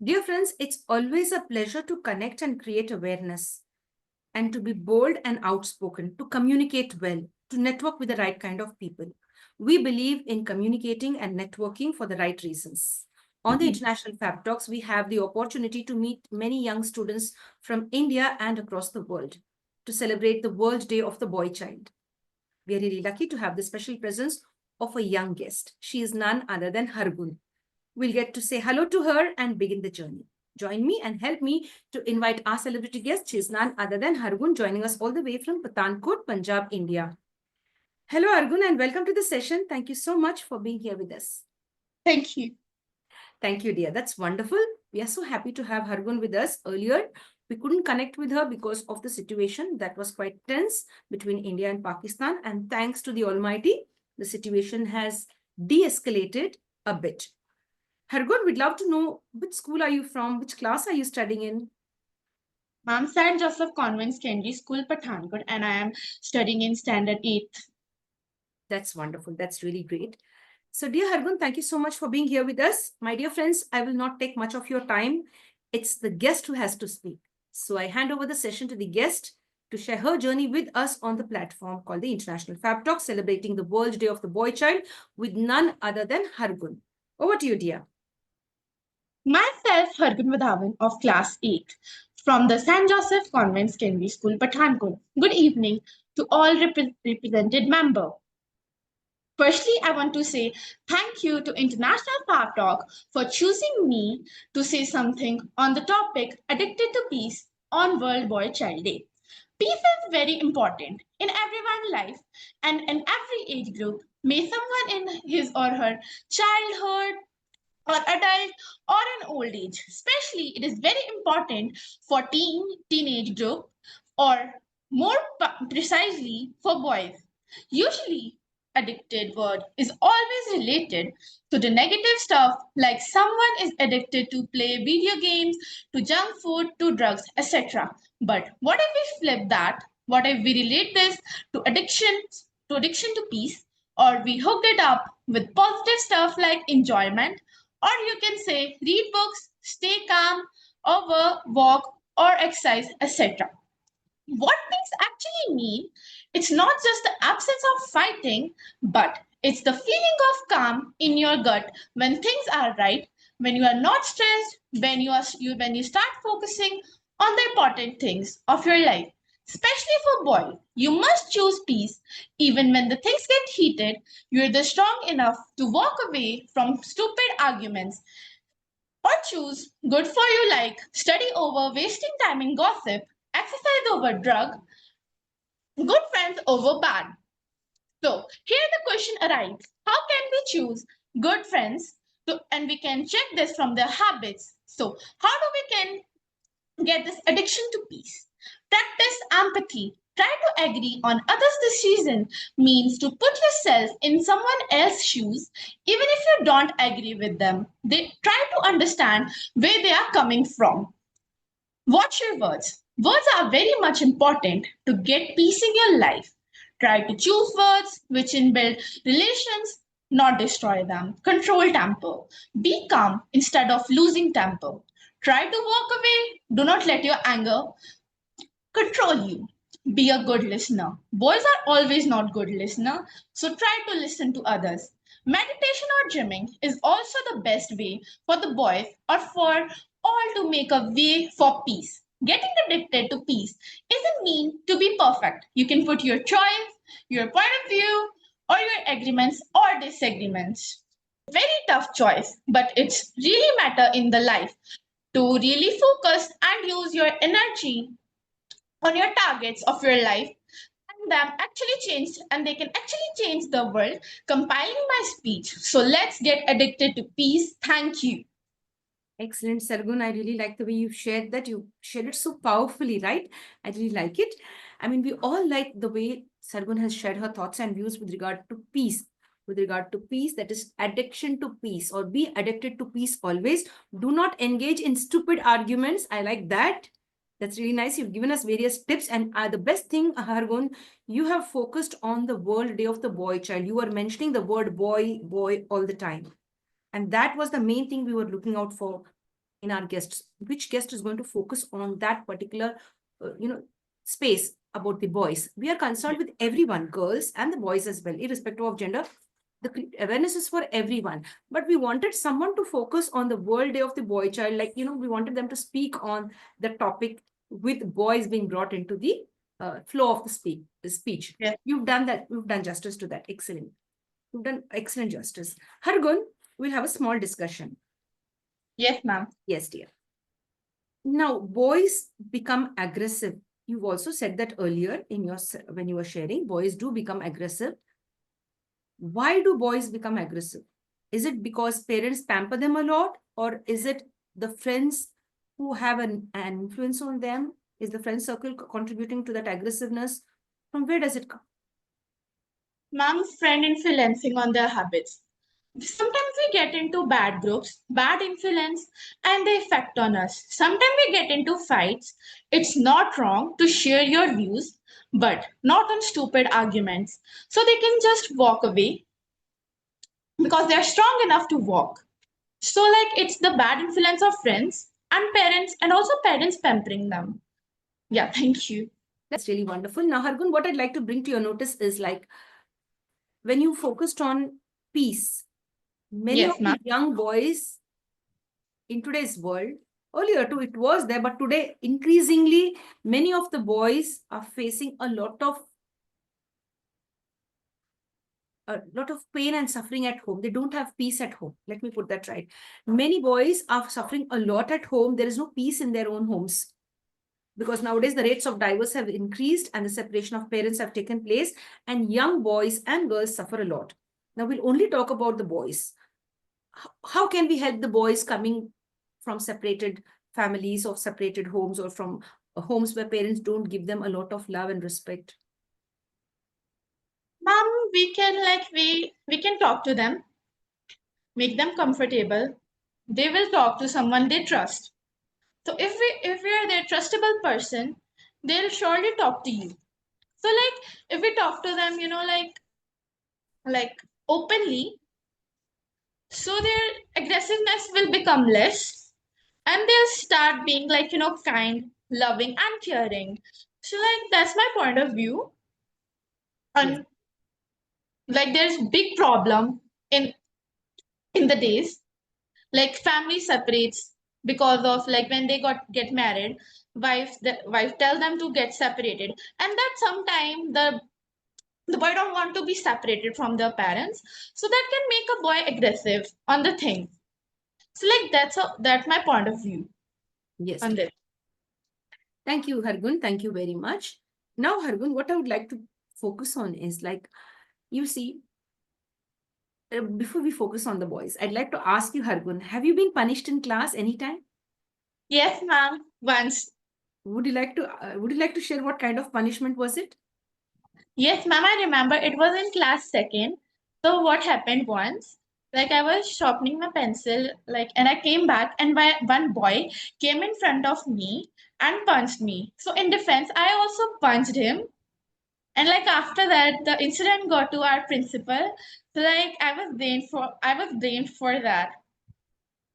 Dear friends, it's always a pleasure to connect and create awareness and to be bold and outspoken, to communicate well, to network with the right kind of people. We believe in communicating and networking for the right reasons. On the International Fab Talks, we have the opportunity to meet many young students from India and across the world to celebrate the World Day of the Boy Child. We are really lucky to have the special presence of a young guest. She is none other than Hargun. We'll get to say hello to her and begin the journey. Join me and help me to invite our celebrity guest. She is none other than Hargun, joining us all the way from Pathankot, Punjab, India. Hello, Hargun, and welcome to the session. Thank you so much for being here with us. Thank you. Thank you, dear. That's wonderful. We are so happy to have Hargun with us. Earlier, we couldn't connect with her because of the situation that was quite tense between India and Pakistan. And thanks to the Almighty, the situation has de-escalated a bit. Hargun, we'd love to know which school are you from? Which class are you studying in? I'm St. Joseph Convent Secondary School, Pathankot, and I am studying in Standard 8th. That's wonderful. That's really great. So, dear Hargun, thank you so much for being here with us. My dear friends, I will not take much of your time. It's the guest who has to speak. So, I hand over the session to the guest to share her journey with us on the platform called the International Fab Talk, celebrating the World Day of the Boy Child with none other than Hargun. Over to you, dear. Myself, Hargun Vadhavan of Class 8 from the St. Joseph Convent Secondary School, Pathankot. Good evening to all represented members. Firstly, I want to say thank you to International Fab Talk for choosing me to say something on the topic Addicted to Peace on World Boy Child Day. Peace is very important in everyone's life and in every age group. May someone in his or her childhood or adult or an old age, especially it is very important for teenage group or more precisely for boys. Usually addicted word is always related to the negative stuff like someone is addicted to play video games, to junk food, to drugs, etc. But what if we flip that? What if we relate this to addiction to peace, or we hooked it up with positive stuff like enjoyment, or you can say read books, stay calm, or work, walk, or exercise, etc. What things actually mean, it's not just the absence of fighting, but it's the feeling of calm in your gut when things are right, when you are not stressed, when you start focusing on the important things of your life. Especially for boys, you must choose peace even when the things get heated. You're the strong enough to walk away from stupid arguments or choose good for you like study over wasting time in gossip, exercise over drug, good friends over bad. So here the question arises, how can we choose good friends and we can check this from their habits. So how do we can get this addiction to peace? Practice empathy. Try to agree on others' decision means to put yourself in someone else's shoes, even if you don't agree with them. They try to understand where they are coming from. Watch your words. Words are very much important to get peace in your life. Try to choose words which build relations, not destroy them. Control temper. Be calm instead of losing temper. Try to walk away. Do not let your anger control you. Be a good listener. Boys are always not good listener, so try to listen to others. Meditation or gymming is also the best way for the boys or for all to make a way for peace. Getting addicted to peace isn't mean to be perfect. You can put your choice, your point of view, or your agreements or disagreements. Very tough choice, but it's really matter in the life to really focus and use your energy on your targets of your life and them actually change and they can actually change the world. Compiling my speech, so let's get addicted to peace. Thank you. Excellent, Sargun. I really like the way you shared that. You shared it so powerfully, right? I really like it. I mean, we all like the way Sargun has shared her thoughts and views with regard to peace. With regard to peace, that is addiction to peace, or be addicted to peace always. Do not engage in stupid arguments. I like that. That's really nice. You've given us various tips. And the best thing, Hargun, you have focused on the World Day of the Boy Child. You were mentioning the word boy, boy all the time. And that was the main thing we were looking out for. in our guests, which guest is going to focus on that particular, space about the boys. We are concerned with everyone, girls and the boys as well, irrespective of gender. The awareness is for everyone, but we wanted someone to focus on the World Day of the Boy Child. Like, we wanted them to speak on the topic with boys being brought into the flow of the speech. Yes. You've done that. You've done justice to that. Excellent. You've done excellent justice. Hargun, we'll have a small discussion. Yes, ma'am. Yes, dear. Now, boys become aggressive. You've also said that earlier in your when you were sharing, boys do become aggressive. Why do boys become aggressive? Is it because parents pamper them a lot, or is it the friends who have an influence on them? Is the friend circle contributing to that aggressiveness? From where does it come? Ma'am, friend influencing on their habits. Sometimes we get into bad groups, bad influence, and the effect on us. Sometimes we get into fights. It's not wrong to share your views, but not on stupid arguments. So they can just walk away because they're strong enough to walk. So, like, it's the bad influence of friends and also parents pampering them. Yeah, thank you. That's really wonderful. Now, Hargun, what I'd like to bring to your notice is like when you focused on peace, many of Yes, the ma'am. young boys in today's world, earlier too it was there, but today increasingly many of the boys are facing a lot of pain and suffering at home. They don't have peace at home. Let me put that right. Many boys are suffering a lot at home. There is no peace in their own homes because nowadays the rates of divorce have increased and the separation of parents have taken place, and young boys and girls suffer a lot. Now we'll only talk about the boys. How can we help the boys coming from separated families or separated homes, or from homes where parents don't give them a lot of love and respect? Ma'am, we can talk to them, make them comfortable. They will talk to someone they trust. So if we are their trustable person, they'll surely talk to you. So like if we talk to them, like openly, so their aggressiveness will become less and they'll start being kind, loving and caring. So like that's my point of view. Yes. And like there's big problem in the days, like family separates because of like when they get married, wife tell them to get separated, and that sometime the boy don't want to be separated from their parents, so that can make a boy aggressive on the thing. So like that's my point of view Yes, on dear. this. Thank you, Hargun. Thank you very much. Now, Hargun, what I would like to focus on is like, you see, before we focus on the boys, I'd like to ask you, Hargun, have you been punished in class anytime? Yes, ma'am. Once. Would you like to share what kind of punishment was it? Yes, ma'am, I remember it was in class second. So what happened once, like I was sharpening my pencil, like, and I came back, and one boy came in front of me and punched me. So in defense, I also punched him. And like after that, the incident got to our principal. So like I was blamed for that.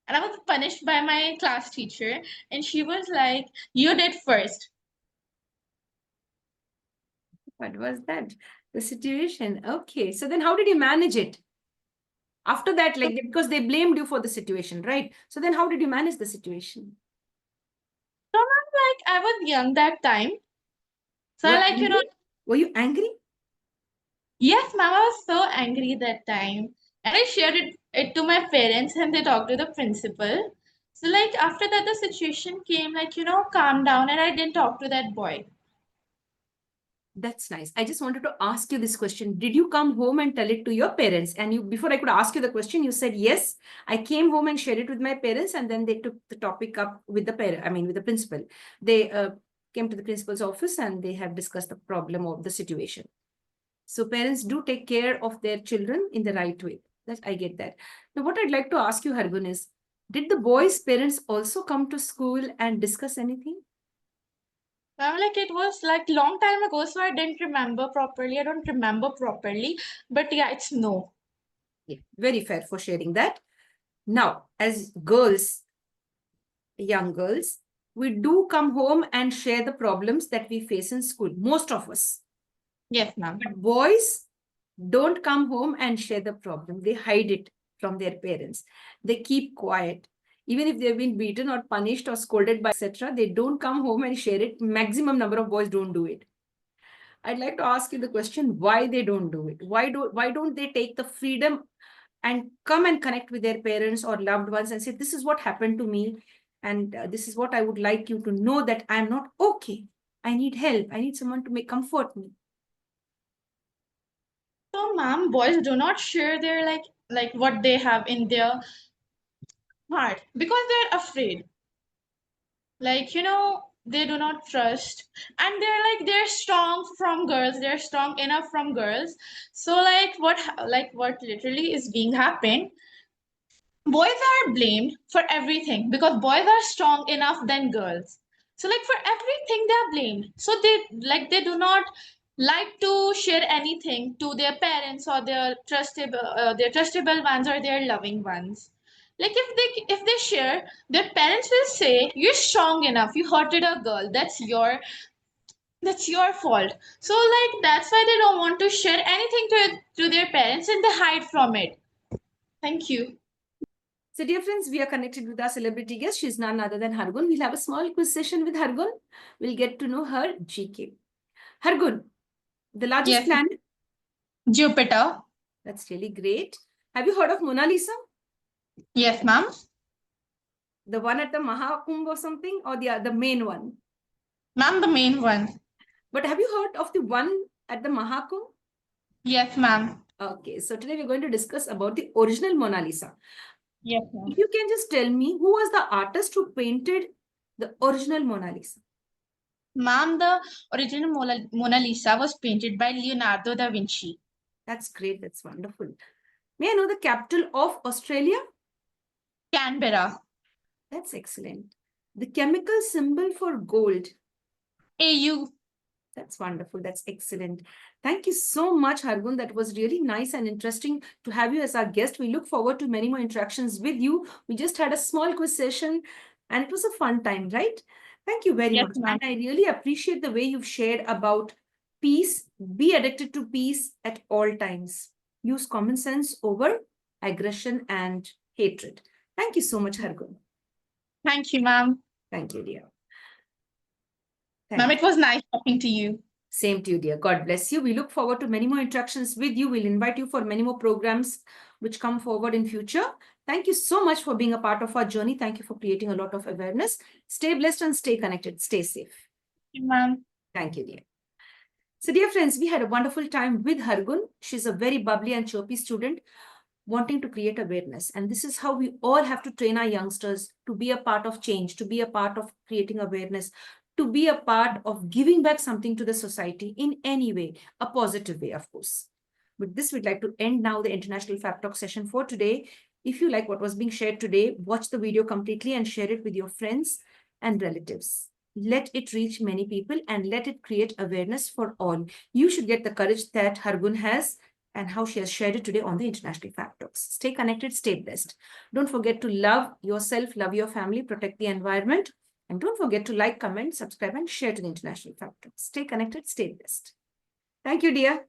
And I was punished by my class teacher. And she was like, you did first. What was that? The situation. Okay. So then how did you manage it? After that, like, because they blamed you for the situation, right? So then how did you manage the situation? So I'm like, I was young that time. So You I were like, angry? Were you angry? yes, ma'am, I was so angry that time. And I shared it to my parents and they talked to the principal. So like after that the situation came like, calm down and I didn't talk to that boy. That's nice. I just wanted to ask you this question. Did you come home and tell it to your parents? And you, before I could ask you the question, you said, yes, I came home and shared it with my parents. And then they took the topic up with the parent, I mean, with the principal. They came to the principal's office and they have discussed the problem of the situation. So parents do take care of their children in the right way. That I get that. Now, what I'd like to ask you, Hargun, is, did the boys' parents also come to school and discuss anything? I'm like it was like long time ago, so I didn't remember properly. I don't remember properly. But yeah, it's no. Yeah, very fair for sharing that. Now, as girls, young girls, we do come home and share the problems that we face in school, most of us. Yes, ma'am. But boys don't come home and share the problem. They hide it from their parents. They keep quiet. Even if they've been beaten or punished or scolded by etc., they don't come home and share it. Maximum number of boys don't do it. I'd like to ask you the question why they don't do it. Why don't they take the freedom and come and connect with their parents or loved ones and say, this is what happened to me. And this is what I would like you to know, that I'm not okay. I need help. I need someone to make comfort me. So, ma'am, boys do not share their like what they have in their heart because they're afraid. Like, they do not trust, and they're strong from girls. They're strong enough from girls. So, what literally is being happened, boys are blamed for everything because boys are strong enough than girls. So like for everything they're blamed. So they do not like to share anything to their parents or their trustable ones or their loving ones. Like if they share, their parents will say, you're strong enough, you hurted a girl, that's your fault. So like that's why they don't want to share anything to their parents, and they hide from it. Thank you. So, dear friends, we are connected with our celebrity guest. She's none other than Hargun. We'll have a small quiz session with Hargun. We'll get to know her GK. Hargun, the largest Yes, planet? Jupiter. That's really great. Have you heard of Mona Lisa? Yes, ma'am. The one at the Mahakumbh or something, or the main one? Ma'am, the main one. But have you heard of the one at the Mahakumbh? Yes, ma'am. Okay, so today we're going to discuss about the original Mona Lisa. Yes, ma'am. If you can just tell me, who was the artist who painted the original Mona Lisa? Ma'am, the original Mona Lisa was painted by Leonardo da Vinci. That's great. That's wonderful. May I know the capital of Australia? Canberra. That's excellent. The chemical symbol for gold. AU. That's wonderful. That's excellent. Thank you so much, Hargun. That was really nice and interesting to have you as our guest. We look forward to many more interactions with you. We just had a small quiz session and it was a fun time, right? Thank you very Yes, much. ma'am. And I really appreciate the way you've shared about peace. Be addicted to peace at all times. Use common sense over aggression and hatred. Thank you so much, Hargun. Thank you, ma'am. Thank you, dear. Ma'am, it was nice talking to you. Same to you, dear. God bless you. We look forward to many more interactions with you. We'll invite you for many more programs which come forward in future. Thank you so much for being a part of our journey. Thank you for creating a lot of awareness. Stay blessed and stay connected. Stay safe. Thank you, ma'am. Thank you, dear. So, dear friends, we had a wonderful time with Hargun. She's a very bubbly and chirpy student wanting to create awareness. And this is how we all have to train our youngsters to be a part of change, to be a part of creating awareness, to be a part of giving back something to the society in any way, a positive way, of course. With this, we'd like to end now the International Fab Talk session for today. If you like what was being shared today, watch the video completely and share it with your friends and relatives. Let it reach many people and let it create awareness for all. You should get the courage that Hargun has and how she has shared it today on the International Fab Talks. Stay connected, stay blessed. Don't forget to love yourself, love your family, protect the environment. And don't forget to like, comment, subscribe, and share to the International Fab Talks. Stay connected, stay blessed. Thank you, dear.